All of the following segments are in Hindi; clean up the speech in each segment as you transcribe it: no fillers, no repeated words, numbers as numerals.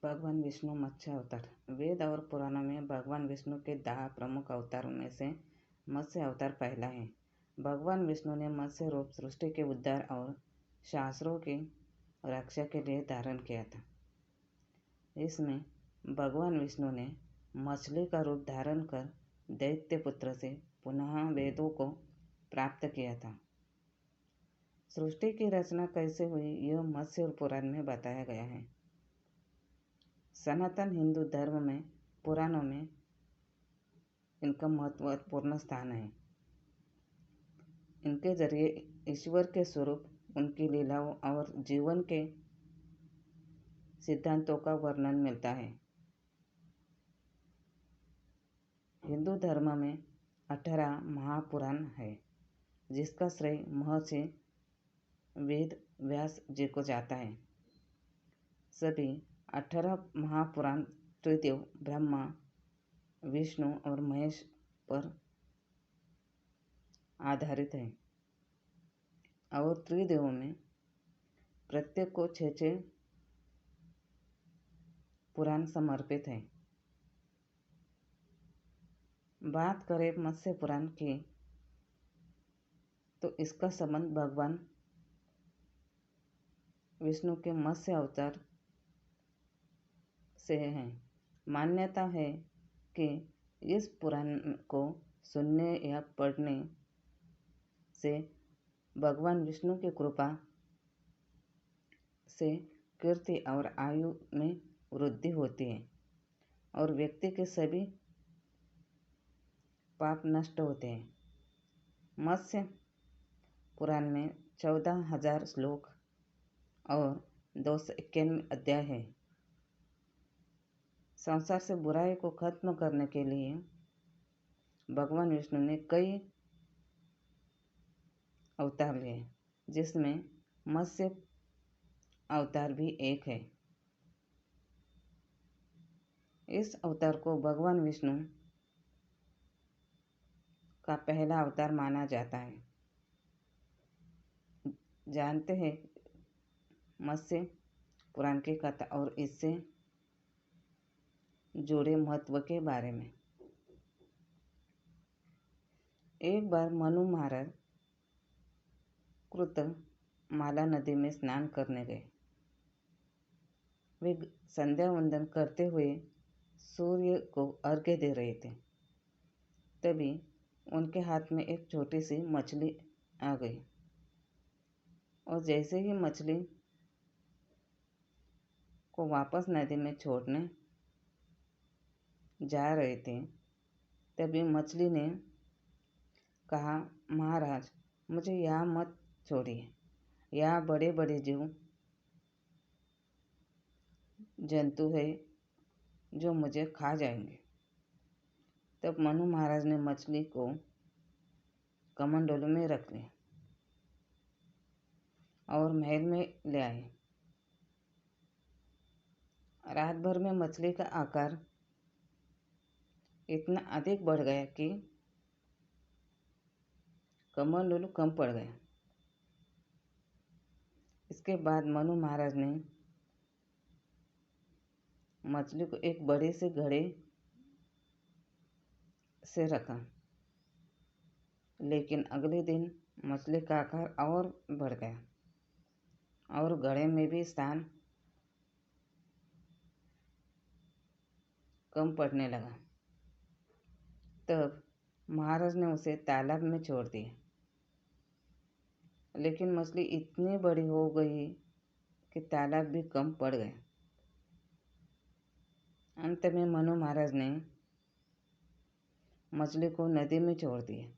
भगवान विष्णु मत्स्य अवतार। वेद और पुराणों में भगवान विष्णु के 10 प्रमुख अवतारों में से मत्स्य अवतार पहला है। भगवान विष्णु ने मत्स्य रूप सृष्टि के उद्धार और शास्त्रों की रक्षा के लिए धारण किया था। इसमें भगवान विष्णु ने मछली का रूप धारण कर दैत्य पुत्र से पुनः वेदों को प्राप्त किया था। सृष्टि की रचना कैसे हुई यह मत्स्य पुराण में बताया गया है। सनातन हिंदू धर्म में पुराणों में इनका महत्वपूर्ण स्थान है। इनके जरिए ईश्वर के स्वरूप, उनकी लीलाओं और जीवन के सिद्धांतों का वर्णन मिलता है। हिंदू धर्म में 18 महापुराण है, जिसका श्रेय महर्षि वेद व्यास जी को जाता है। सभी 18 महापुराण त्रिदेव ब्रह्मा, विष्णु और महेश पर आधारित है और त्रिदेवों में प्रत्येक को 6 पुराण समर्पित है। बात करें मत्स्य पुराण की तो इसका संबंध भगवान विष्णु के मत्स्य अवतार से है। मान्यता है कि इस पुराण को सुनने या पढ़ने से भगवान विष्णु की कृपा से कीर्ति और आयु में वृद्धि होती है और व्यक्ति के सभी पाप नष्ट होते हैं। मत्स्य पुराण में 14,000 श्लोक और 291 अध्याय है। संसार से बुराई को खत्म करने के लिए भगवान विष्णु ने कई अवतार लिए, जिसमें मत्स्य अवतार भी एक है। इस अवतार को भगवान विष्णु का पहला अवतार माना जाता है। जानते हैं मत्स्य पुराण की कथा और इससे जुड़े महत्व के बारे में। एक बार मनु महाराज कृतमाला नदी में स्नान करने गए। वे संध्या वंदन करते हुए सूर्य को अर्घ्य दे रहे थे। तभी उनके हाथ में एक छोटी सी मछली आ गई और जैसे ही मछली को वापस नदी में छोड़ने जा रहे थे, तभी मछली ने कहा, महाराज, मुझे यहाँ मत छोड़िए, यहाँ बड़े बड़े जीव जंतु है जो मुझे खा जाएंगे। तब मनु महाराज ने मछली को कमंडलू में रख लिया और महल में ले आए। रात भर में मछली का आकार इतना अधिक बढ़ गया कि कमंडलू कम पड़ गया। इसके बाद मनु महाराज ने मछली को एक बड़े से घड़े से रखा, लेकिन अगले दिन मछली का आकार और बढ़ गया और घड़े में भी स्थान कम पड़ने लगा। तब महाराज ने उसे तालाब में छोड़ दिया, लेकिन मछली इतनी बड़ी हो गई कि तालाब भी कम पड़ गया। अंत में मनु महाराज ने मछली को नदी में छोड़ दिया,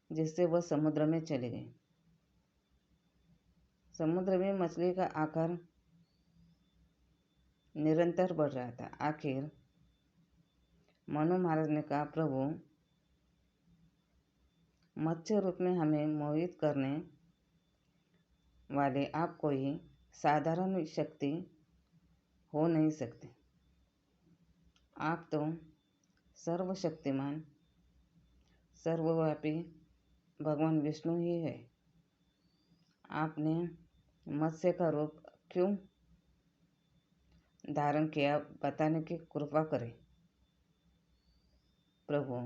जिससे वह समुद्र में चली गई। समुद्र में मछली का आकार निरंतर बढ़ रहा था। आखिर मनु महाराज ने कहा, प्रभु, मत्स्य रूप में हमें मोहित करने वाले आप कोई साधारण शक्ति हो नहीं सकते। आप तो सर्वशक्तिमान, सर्वव्यापी भगवान विष्णु ही है। आपने मत्स्य का रूप क्यों धारण किया बताने की कृपा करें प्रभु।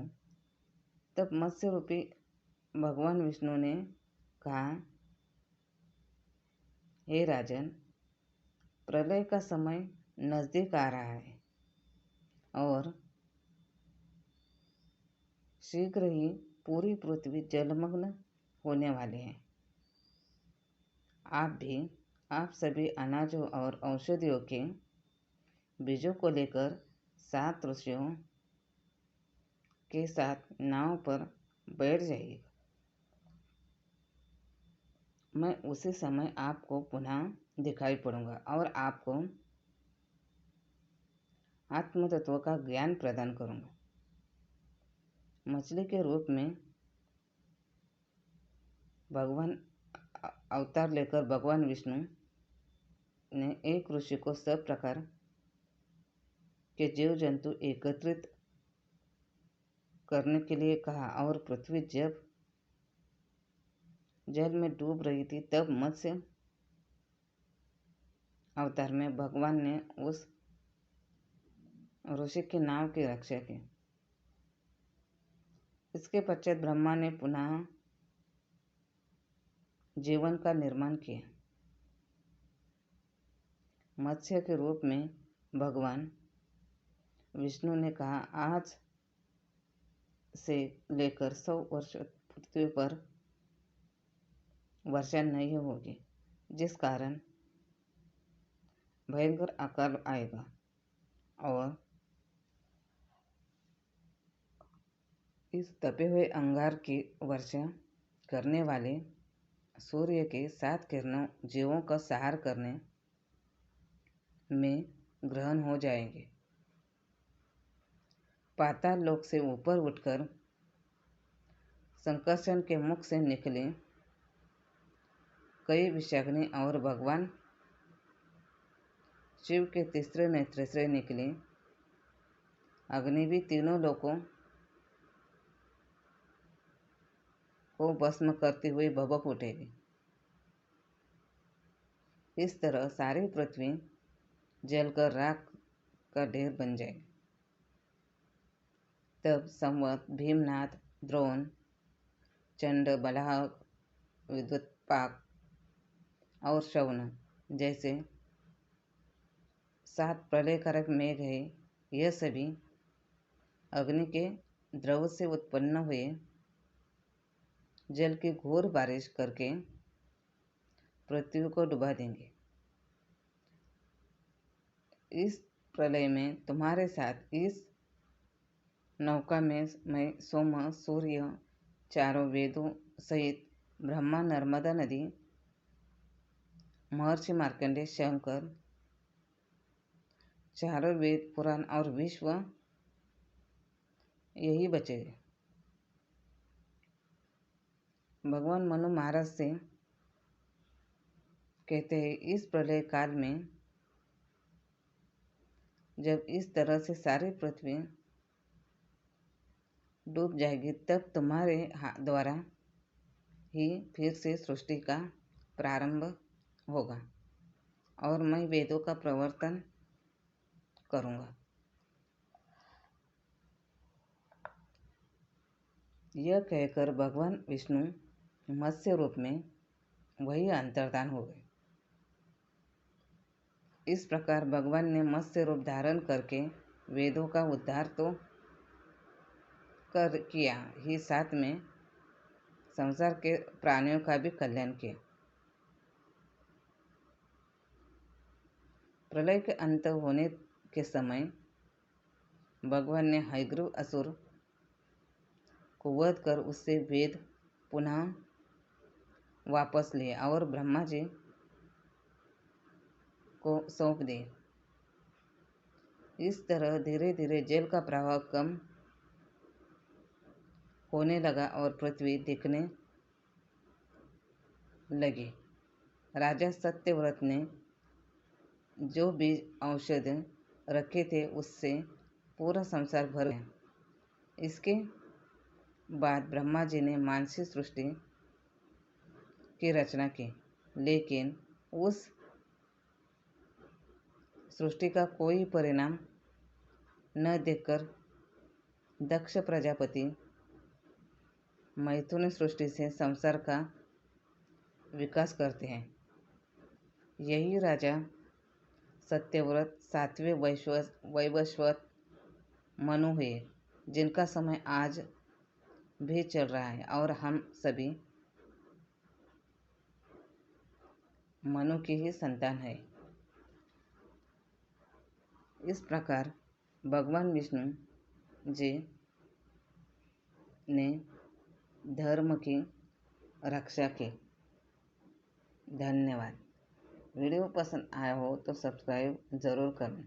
तब मत्स्य रूपी भगवान विष्णु ने कहा, हे राजन, प्रलय का समय नजदीक आ रहा है और शीघ्र ही पूरी पृथ्वी जलमग्न होने वाली है। आप सभी अनाजों और औषधियों के बीजों को लेकर 7 ऋषियों के साथ नाव पर बैठ जाइए। मैं उसी समय आपको पुनः दिखाई पड़ूंगा और आपको आत्म तत्व का ज्ञान प्रदान करूंगा। मछली के रूप में भगवान अवतार लेकर भगवान विष्णु ने एक ऋषि को सब प्रकार के जीव जंतु एकत्रित करने के लिए कहा और पृथ्वी जब जल में डूब रही थी तब मत्स्य अवतार में भगवान ने उस ऋषि की नाव की रक्षा की। इसके पश्चात ब्रह्मा ने पुनः जीवन का निर्माण किया। मत्स्य के रूप में भगवान विष्णु ने कहा, आज से लेकर 100 वर्ष पृथ्वी पर वर्षा नहीं होगी, जिस कारण भयंकर अकाल आएगा और इस तपे हुए अंगार की वर्षा करने वाले सूर्य के 7 किरणों जीवों का संहार करने में ग्रहण हो जाएंगे। पाताल लोक से ऊपर उठकर संकर्षण के मुख से निकले कई विषाग्नि और भगवान शिव के तीसरे नेत्र से निकले अग्नि भी तीनों लोकों को भस्म करती हुई भभक उठेगी। इस तरह सारी पृथ्वी जलकर राख का ढेर बन जाएगी। तब संवत, भीमनाथ, द्रोण, चंड, बलाहक, विद्युत्पाक और श्रवण जैसे 7 प्रलयकारक मेघ है, यह सभी अग्नि के द्रव से उत्पन्न हुए जल की घोर बारिश करके पृथ्वी को डुबा देंगे। इस प्रलय में तुम्हारे साथ इस नौका में मैं सोम, सूर्य, चारों वेदों सहित ब्रह्मा, नर्मदा नदी, महर्षि मार्कंडेय, शंकर, चारों वेद, पुराण और विश्व यही बचेगा। भगवान मनु महाराज से कहते हैं, इस प्रलय काल में जब इस तरह से सारी पृथ्वी डूब जाएगी तब तुम्हारे द्वारा ही फिर से सृष्टि का प्रारंभ होगा और मैं वेदों का प्रवर्तन करूंगा। यह कहकर भगवान विष्णु मत्स्य रूप में वही अंतर्धान हो गए। इस प्रकार भगवान ने मत्स्य रूप धारण करके वेदों का उद्धार तो कर किया ही, साथ में संसार के प्राणियों का भी कल्याण किया। प्रलय के अंत होने के समय भगवान ने हयग्रीव असुर को वध कर उससे वेद पुनः वापस लिए और ब्रह्मा जी को सौंप दिए। इस तरह धीरे धीरे जल का प्रवाह कम होने लगा और पृथ्वी दिखने लगी। राजा सत्यव्रत ने जो बीज औषध रखे थे उससे पूरा संसार भर गया। इसके बाद ब्रह्मा जी ने मानसी सृष्टि की रचना की, लेकिन उस सृष्टि का कोई परिणाम न देखकर दक्ष प्रजापति मैथुन सृष्टि से संसार का विकास करते हैं। यही राजा सत्यव्रत सातवें वैवस्वत मनु हुए, जिनका समय आज भी चल रहा है और हम सभी मनु की ही संतान है। इस प्रकार भगवान विष्णु जी ने धर्म की रक्षा की। धन्यवाद। वीडियो पसंद आया हो तो सब्सक्राइब ज़रूर करें।